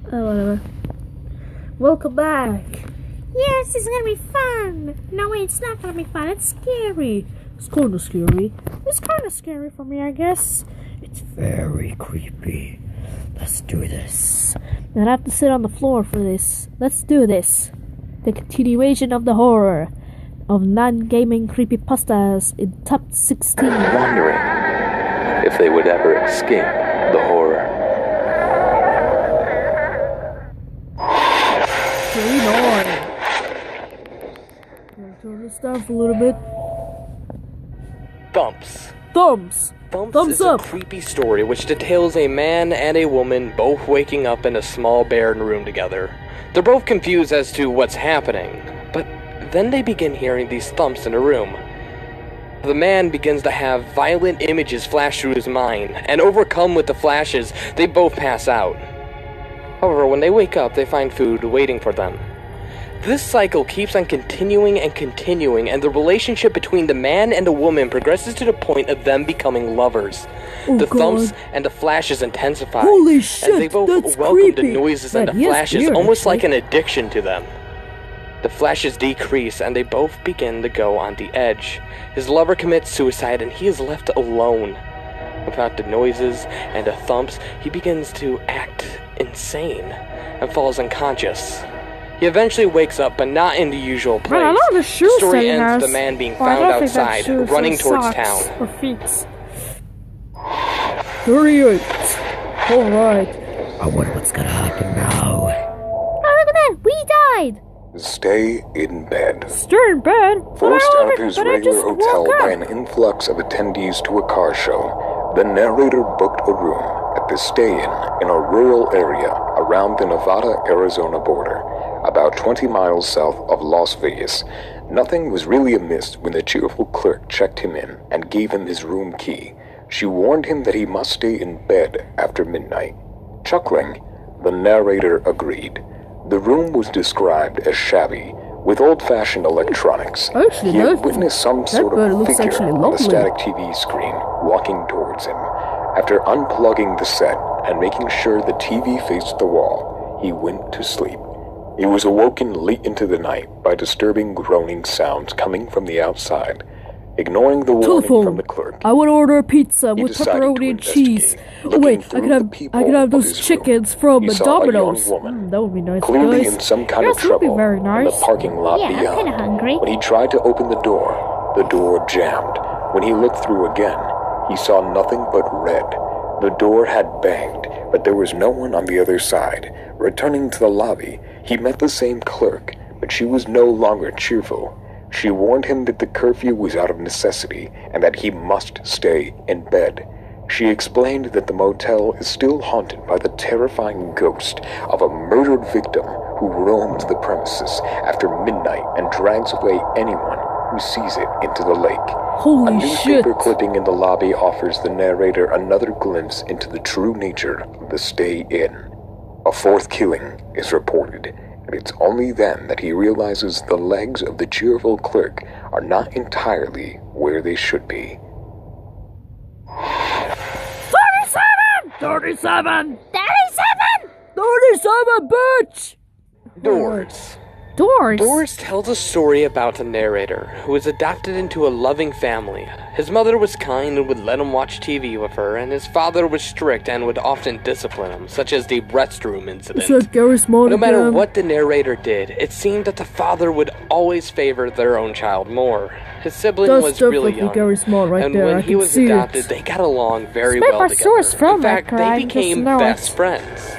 Whatever. Welcome back. Yes, this is gonna be fun. No, wait, it's not gonna be fun. It's scary. It's kind of scary. It's kind of scary for me, I guess. It's very creepy. Let's do this. And I have to sit on the floor for this. Let's do this. The continuation of the horror of non-gaming creepypastas in top 16. Wondering if they would ever escape the horror. Very annoying. Gonna turn this down for a little bit. Thumps. Thumbs Thumbs up. A creepy story which details a man and a woman both waking up in a small barren room together. They're both confused as to what's happening, but then they begin hearing these thumps in a room. The man begins to have violent images flash through his mind, and overcome with the flashes, they both pass out. However, when they wake up, they find food waiting for them. This cycle keeps on continuing, and the relationship between the man and the woman progresses to the point of them becoming lovers. The thumps and the flashes intensify, Holy shit, and they both that's welcome creepy. the noises and the flashes weird, almost actually. like an addiction to them. The flashes decrease, and they both begin to go on the edge. His lover commits suicide, and he is left alone. Without the noises and the thumps, he begins to act insane and falls unconscious. He eventually wakes up, but not in the usual place. Man, I love the shoes story that he ends has. with the man being Oh, I found don't think that's outside, shoes, running that's towards socks town. or feet. 38. Alright. I wonder what's gonna happen now. Oh, look at that! We died! Stay in bed. Stay in bed? Forced out of his regular hotel by an influx of attendees to a car show, the narrator booked a room at the Stay-In in a rural area around the Nevada-Arizona border, about 20 miles south of Las Vegas. Nothing was really amiss when the cheerful clerk checked him in and gave him his room key. She warned him that he must stay in bed after midnight. Chuckling, the narrator agreed. The room was described as shabby, with old-fashioned electronics. Actually, He had witnessed some sort bird of looks figure actually on the lovely. static TV screen walking towards him. After unplugging the set and making sure the TV faced the wall, he went to sleep. He was awoken late into the night by disturbing groaning sounds coming from the outside. Ignoring the warning from the clerk, I would order a pizza he with decided pepperoni to and cheese. investigate. Oh, Looking wait, I through could the have peephole of those his room, chickens from he saw a Domino's. young woman, That would be nice, clearly guys. in some kind Yes, of that would be trouble very in nice. the parking lot Yeah, beyond. I'm kinda hungry. When he tried to open the door jammed. When he looked through again, he saw nothing but red. The door had banged, but there was no one on the other side. Returning to the lobby, he met the same clerk, but she was no longer cheerful. She warned him that the curfew was out of necessity and that he must stay in bed. She explained that the motel is still haunted by the terrifying ghost of a murdered victim who roams the premises after midnight and drags away anyone who sees it into the lake. Holy A newspaper shit. clipping in the lobby offers the narrator another glimpse into the true nature of the Stay-In. A fourth killing is reported, and it's only then that he realizes the legs of the cheerful clerk are not entirely where they should be. 37, bitch! Doors. Doors? Doors tells a story about a narrator who was adopted into a loving family. His mother was kind and would let him watch TV with her, and his father was strict and would often discipline him, such as the restroom incident. Is that Gary Smart No matter again? what the narrator did, it seemed that the father would always favor their own child more. His sibling That's was really definitely young, Gary Smart right and there, when I he can was see adopted, it. they got along very It's well my together. source from In fact, that they crime, just became know best it. friends.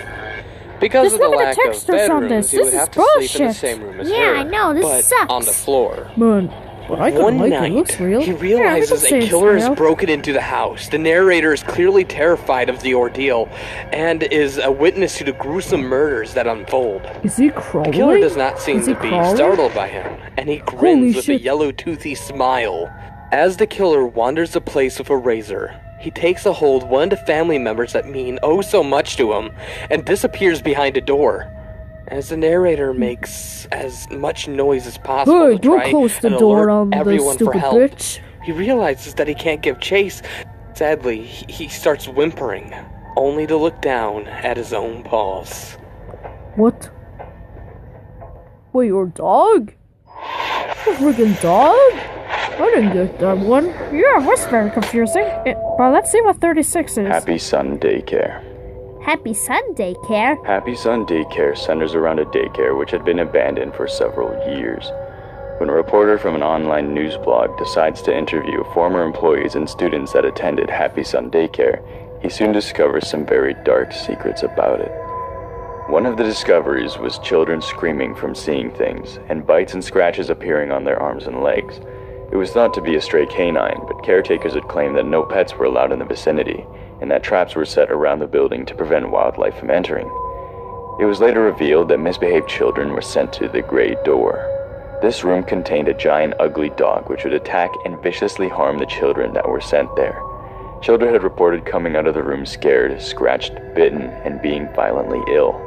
Because Just of the look at lack the of textures on bedrooms, this. he would This have is to sleep in the bullshit. same room as Yeah, her, I know, this but sucks. on the floor. Man, but I One can like night, it. Looks real. he Yeah, we realizes can say a it's killer has real. broken into the house. The narrator is clearly terrified of the ordeal and is a witness to the gruesome murders that unfold. Is he The crawling? killer does not seem Is he to be crawling? startled by him, and he grins Holy with shit. a yellow toothy smile. As the killer wanders the place with a razor, he takes a hold of one of the family members that mean oh so much to him and disappears behind a door. As the narrator makes as much noise as possible Hey, to don't try close the and door alert on the everyone for stupid help, bitch. he realizes that he can't give chase. Sadly, he starts whimpering, only to look down at his own paws. What? Wait, your dog? A freaking dog? I didn't get that one. Yeah, that's very confusing. But let's see what 36 is. Happy Sun Daycare. Happy Sun Daycare? Happy Sun Daycare centers around a daycare which had been abandoned for several years. When a reporter from an online news blog decides to interview former employees and students that attended Happy Sun Daycare, he soon discovers some very dark secrets about it. One of the discoveries was children screaming from seeing things, and bites and scratches appearing on their arms and legs. It was thought to be a stray canine, but caretakers had claimed that no pets were allowed in the vicinity, and that traps were set around the building to prevent wildlife from entering. It was later revealed that misbehaved children were sent to the Grey Door. This room contained a giant ugly dog which would attack and viciously harm the children that were sent there. Children had reported coming out of the room scared, scratched, bitten, and being violently ill.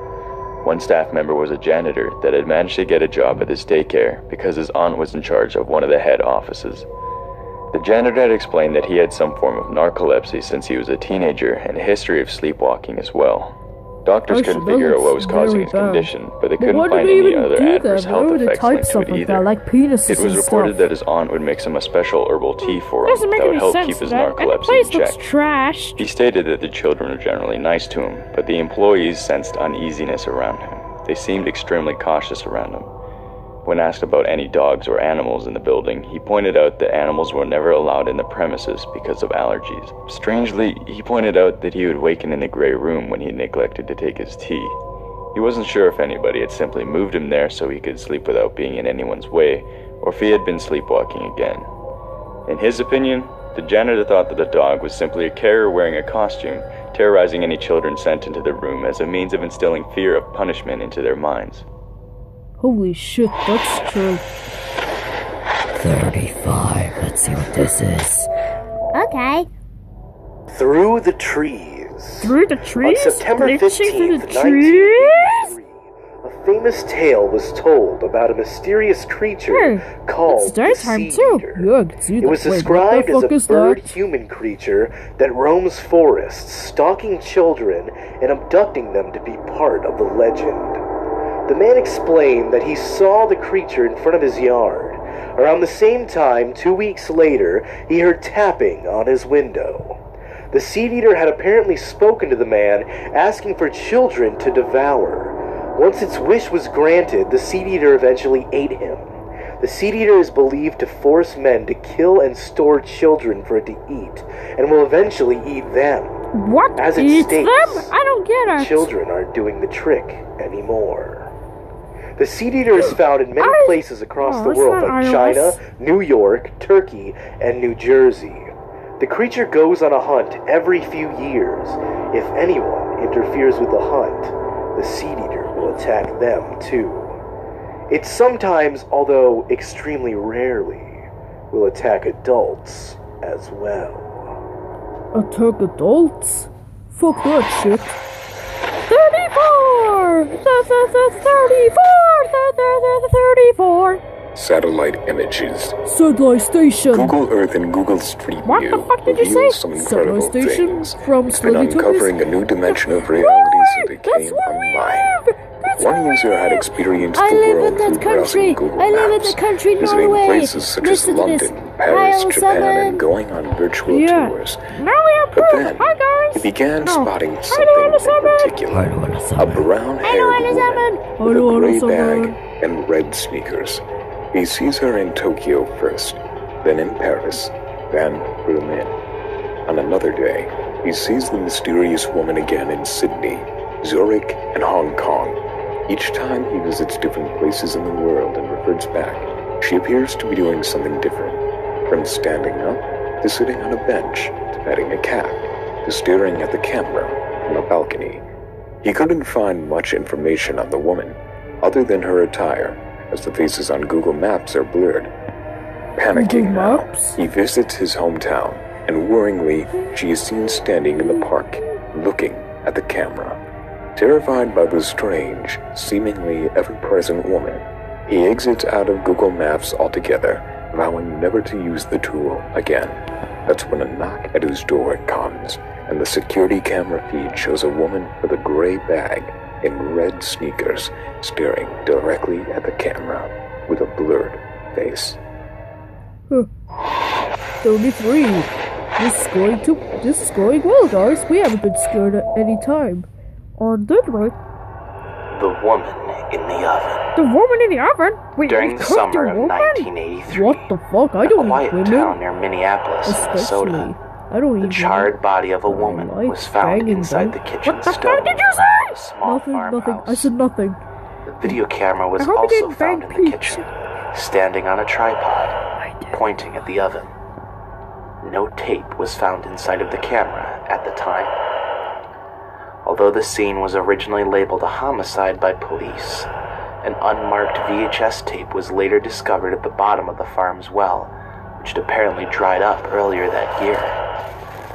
One staff member was a janitor that had managed to get a job at this daycare because his aunt was in charge of one of the head offices. The janitor had explained that he had some form of narcolepsy since he was a teenager and a history of sleepwalking as well. Doctors couldn't figure out what was causing his condition, but they couldn't find any other adverse health effects linked to it either. Like penises it was reported that his aunt would mix him a special herbal tea for him that would help keep his narcolepsy in check. Trash. He stated that the children were generally nice to him, but the employees sensed uneasiness around him. They seemed extremely cautious around him. When asked about any dogs or animals in the building, he pointed out that animals were never allowed in the premises because of allergies. Strangely, he pointed out that he would waken in the grey room when he neglected to take his tea. He wasn't sure if anybody had simply moved him there so he could sleep without being in anyone's way, or if he had been sleepwalking again. In his opinion, the janitor thought that the dog was simply a carrier wearing a costume, terrorizing any children sent into the room as a means of instilling fear of punishment into their minds. Holy shit, that's true. 35. Let's see what this is. Okay. Through the trees. Through the trees? On September 15th, 1983, a famous tale was told about a mysterious creature called the Sea Eater. Yeah, it was described as a bird-human creature that roams forests, stalking children and abducting them to be part of the legend. The man explained that he saw the creature in front of his yard. Around the same time, 2 weeks later, he heard tapping on his window. The Seed Eater had apparently spoken to the man, asking for children to devour. Once its wish was granted, the Seed Eater eventually ate him. The Seed Eater is believed to force men to kill and store children for it to eat, and will eventually eat them. What? As it Eat states, them? I don't get it. Children aren't doing the trick anymore. The Seed Eater is found in many places across the world, like China, New York, Turkey, and New Jersey. The creature goes on a hunt every few years. If anyone interferes with the hunt, the Seed Eater will attack them too. It sometimes, although extremely rarely, will attack adults as well. Attack adults? Fuck that shit. 34! 34! Satellite images. Satellite station. Google Earth and Google Street View What the fuck did you say? some incredible Satellite station things. from It's been uncovering a new dimension of reality since it came online. One user had experienced the world through browsing Google Maps, I live in the country, visiting Norway. places such as Listen to this. London, Paris, Hi, Japan, and going on virtual tours. Now we have But proof. then, Hi guys. he began spotting Hi, something in Annabelle. particular. A brown-haired woman Hi, with a gray Annabelle. bag and red sneakers. He sees her in Tokyo first, then in Paris, then Berlin. On another day, he sees the mysterious woman again in Sydney, Zurich, and Hong Kong. Each time he visits different places in the world and reverts back, she appears to be doing something different. From standing up, to sitting on a bench, to petting a cat, to staring at the camera from a balcony. He couldn't find much information on the woman, other than her attire, as the faces on Google Maps are blurred. Panicking now, he visits his hometown, and worryingly, she is seen standing in the park, looking at the camera. Terrified by the strange, seemingly ever-present woman, he exits out of Google Maps altogether, vowing never to use the tool again. That's when a knock at his door comes, and the security camera feed shows a woman with a gray bag in red sneakers, staring directly at the camera with a blurred face. 33. This is going well, guys. We haven't been scared at any time. Did we? The woman in the oven. The woman in the oven? Wait, During the summer of 1983, what the fuck? I don't a quiet eat women. town near Minneapolis, Minnesota, I don't the eat charred body of a woman was found inside the kitchen stove. What did you say? A small Nothing. farmhouse. I said nothing. The video camera was I hope you also didn't found bang in the peach. kitchen, standing on a tripod, pointing at the oven. No tape was found inside of the camera at the time. Although the scene was originally labeled a homicide by police, an unmarked VHS tape was later discovered at the bottom of the farm's well, which had apparently dried up earlier that year.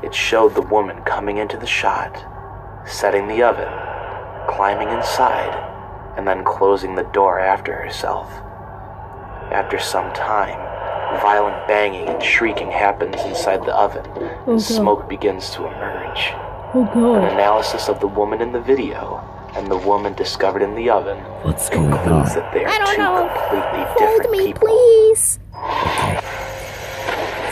It showed the woman coming into the shot, setting the oven, climbing inside, and then closing the door after herself. After some time, violent banging and shrieking happens inside the oven, and smoke begins to emerge. Oh god. An analysis of the woman in the video and the woman discovered in the oven What's going concludes on? that they are I don't two know. completely Hold different me, people. please.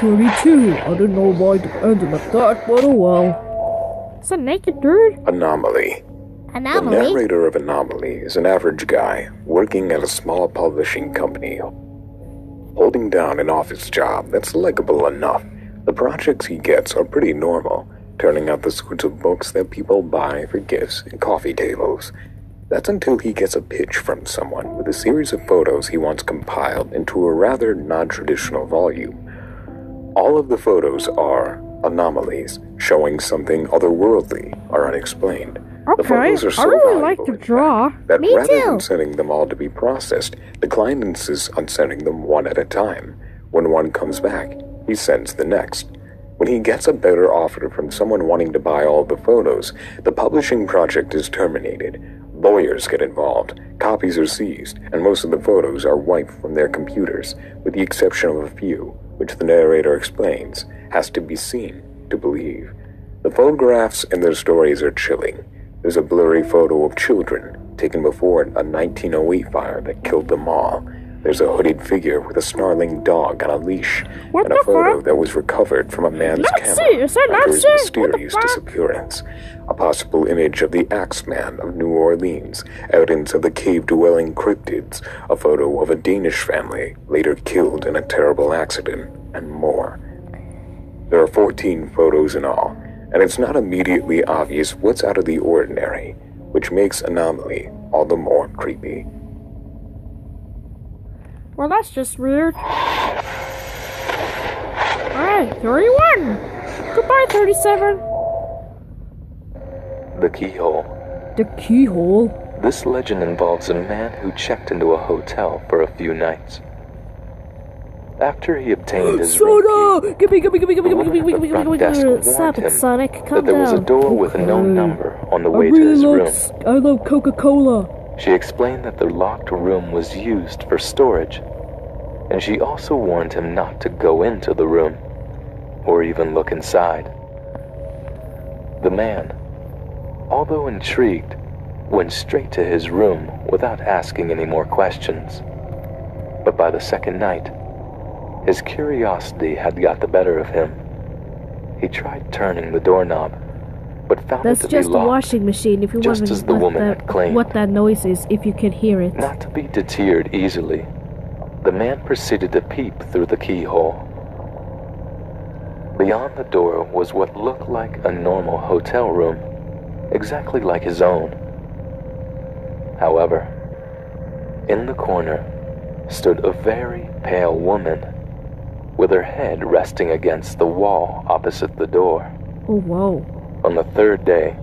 32. I didn't know why it ended like that, but oh well. It's a naked dude. Anomaly. The Anomaly? narrator of Anomaly is an average guy working at a small publishing company, holding down an office job that's likable enough. The projects he gets are pretty normal, turning out the sorts of books that people buy for gifts and coffee tables. That's until he gets a pitch from someone with a series of photos he wants compiled into a rather non-traditional volume. All of the photos are anomalies, showing something otherworldly or unexplained. The Okay, photos are so I really like valuable, to in draw. fact, that Me rather too. than sending them all to be processed, the client insists on sending them one at a time. When one comes back, he sends the next. When he gets a better offer from someone wanting to buy all the photos, the publishing project is terminated. Lawyers get involved, copies are seized, and most of the photos are wiped from their computers, with the exception of a few, which the narrator explains, has to be seen to believe. The photographs in their stories are chilling. There's a blurry photo of children taken before a 1908 fire that killed them all. There's a hooded figure with a snarling dog on a leash, What and a the photo fuck? that was recovered from a man's Nazi! camera Is that after his Nazi? What the mysterious fuck? disappearance. A possible image of the Axeman of New Orleans, evidence of the cave-dwelling cryptids, a photo of a Danish family later killed in a terrible accident, and more. There are 14 photos in all, and it's not immediately obvious what's out of the ordinary, which makes Anomaly all the more creepy. Well, that's just weird. Alright, 31. Goodbye, 37. The keyhole. The keyhole. This legend involves a man who checked into a hotel for a few nights. After he obtained his room Soda! key, Gimme. the woman at the front desk Stop warned it, him Sonic. Calm that there was a down. door with no Okay. number on the I way to really his room. I love Coca-Cola. She explained that the locked room was used for storage, and she also warned him not to go into the room, or even look inside. The man, although intrigued, went straight to his room without asking any more questions. But by the second night, his curiosity had got the better of him. He tried turning the doorknob, but found That's it to just be a locked. washing machine. If you just want as the woman had claimed. what that noise is, if you can hear it. Not to be deterred easily, the man proceeded to peep through the keyhole. Beyond the door was what looked like a normal hotel room, exactly like his own. However, in the corner stood a very pale woman, with her head resting against the wall opposite the door. Oh, whoa. On the third day,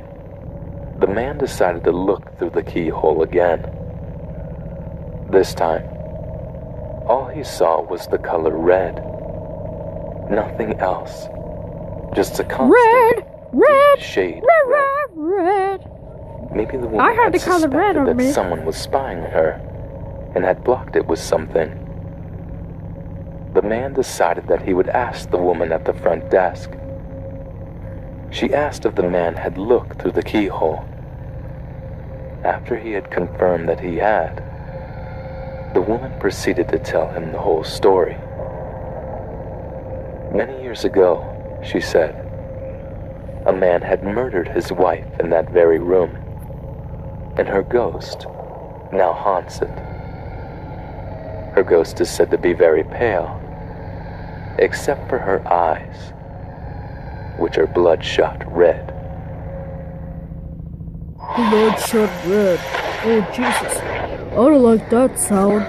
the man decided to look through the keyhole again. This time, all he saw was the color red. Nothing else. Just a constant Red! shade of Red! Maybe the woman I had had the color red suspected on that me. someone was spying on her and had blocked it with something. The man decided that he would ask the woman at the front desk. She asked if the man had looked through the keyhole. After he had confirmed that he had, the woman proceeded to tell him the whole story. Many years ago, she said, a man had murdered his wife in that very room, and her ghost now haunts it. Her ghost is said to be very pale, except for her eyes, which are bloodshot red. Bloodshot red. Oh, Jesus. I don't like that sound.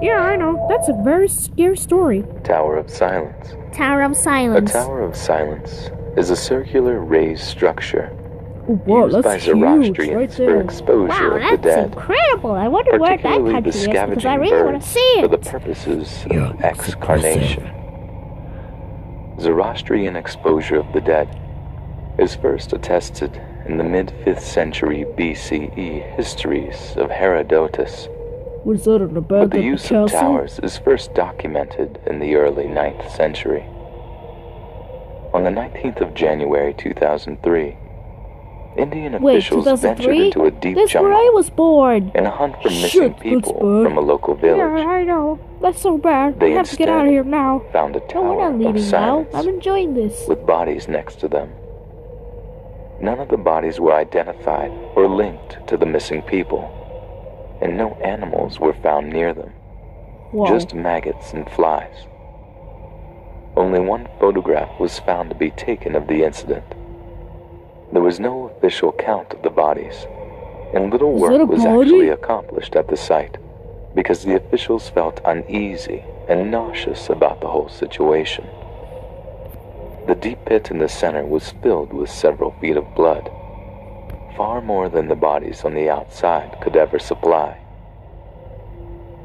Yeah, I know. That's a very scary story. Tower of Silence. Tower of A Silence. Tower of Silence is a circular raised structure Wow, used by that's huge Zoroastrians right for there. exposure Wow, of the that's dead, incredible. I wonder where that particularly country the is, because I scavenging really want birds to see for the it. purposes Yeah, of excarnation. Zoroastrian exposure of the dead is first attested in the mid-5th century BCE histories of Herodotus, Was that an but abandoned the use castle? of towers is first documented in the early 9th century. On the 19th of January 2003, Indian Wait, officials ventured 2003? into a deep That's where I jungle was born. in a hunt for missing Shit, that's people bad. from a local Yeah, village. I know. That's so bad. They We have to get out of instead here now. found a No, we're tower not of leaving now. silence I'm enjoying this. with bodies next to them. None of the bodies were identified or linked to the missing people, and no animals were found near them, Wow. just maggots and flies. Only one photograph was found to be taken of the incident. There was no official count of the bodies, and little Is that a work was body? actually accomplished at the site because the officials felt uneasy and nauseous about the whole situation. The deep pit in the center was filled with several feet of blood, far more than the bodies on the outside could ever supply.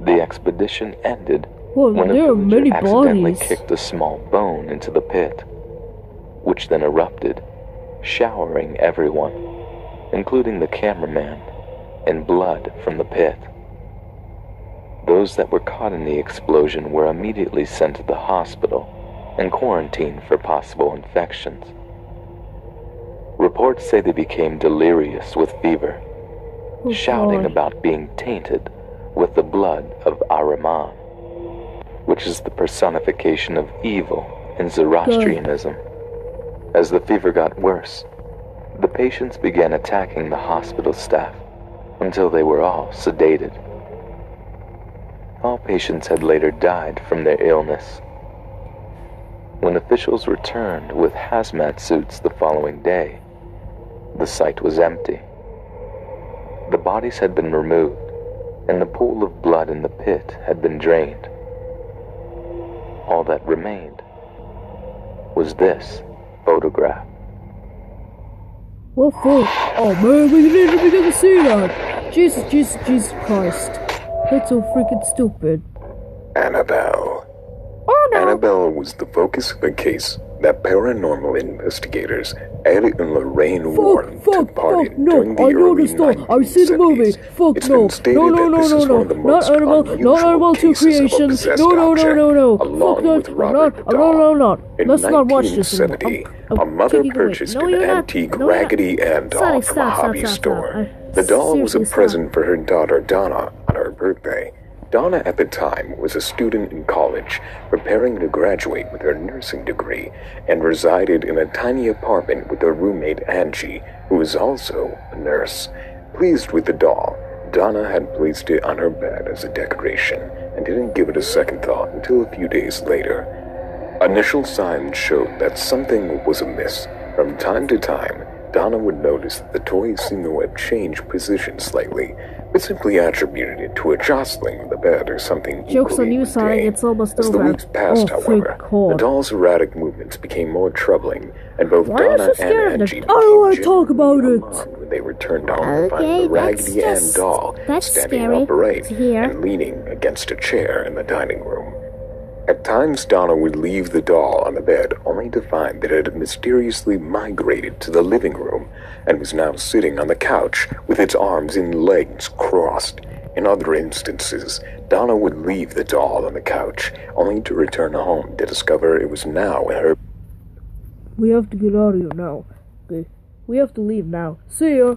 The expedition ended Well, when a there are villager many accidentally bodies. kicked a small bone into the pit, which then erupted, showering everyone, including the cameraman, in blood from the pit. Those that were caught in the explosion were immediately sent to the hospital and quarantined for possible infections. Reports say they became delirious with fever, Oh, shouting God. about being tainted with the blood of Ahriman, which is the personification of evil in Zoroastrianism. As the fever got worse, the patients began attacking the hospital staff until they were all sedated. All patients had later died from their illness. When officials returned with hazmat suits the following day, the site was empty. The bodies had been removed, and the pool of blood in the pit had been drained. All that remained was this photograph. What for? Oh man, we didn't even get to see that. Jesus Christ. That's so freaking stupid. Annabelle. Oh no. Annabelle was the focus of a case that paranormal investigators Ed and Lorraine Warren took part in during the I know early the story. 1970s. I've seen the movie. Fuck It's no. been stated No, that this is one of the Not most Annabelle. Not unusual Annabelle 2 cases of a creation. possessed No. object, along Fuck that. with Robert I'm Dahl. not. In Let's not watch this anymore. 1970, a mother purchased an antique Raggedy Ann doll from a hobby store. The doll was a present for her daughter Donna on her birthday. Donna at the time was a student in college, preparing to graduate with her nursing degree, and resided in a tiny apartment with her roommate Angie, who was also a nurse. Pleased with the doll, Donna had placed it on her bed as a decoration, and didn't give it a second thought until a few days later. Initial signs showed that something was amiss. From time to time, Donna would notice that the toy seemed to have changed position slightly, but simply attributed it to a jostling of the bed or something Joke's on equally you, Sonic. mundane. It's almost As the over. weeks passed, Oh, however, thank God. the doll's erratic movements became more troubling, and both Why are you Donna so scared of and the- Angie I don't wanna became talk about genuinely it. alarmed when they returned home to find Okay, the Raggedy Ann that's doll that's standing scary upright to hear. and leaning against a chair in the dining room. At times, Donna would leave the doll on the bed, only to find that it had mysteriously migrated to the living room and was now sitting on the couch with its arms and legs crossed. In other instances, Donna would leave the doll on the couch, only to return home to discover it was now in her. We have to get out of here now. Okay. We have to leave now. See ya.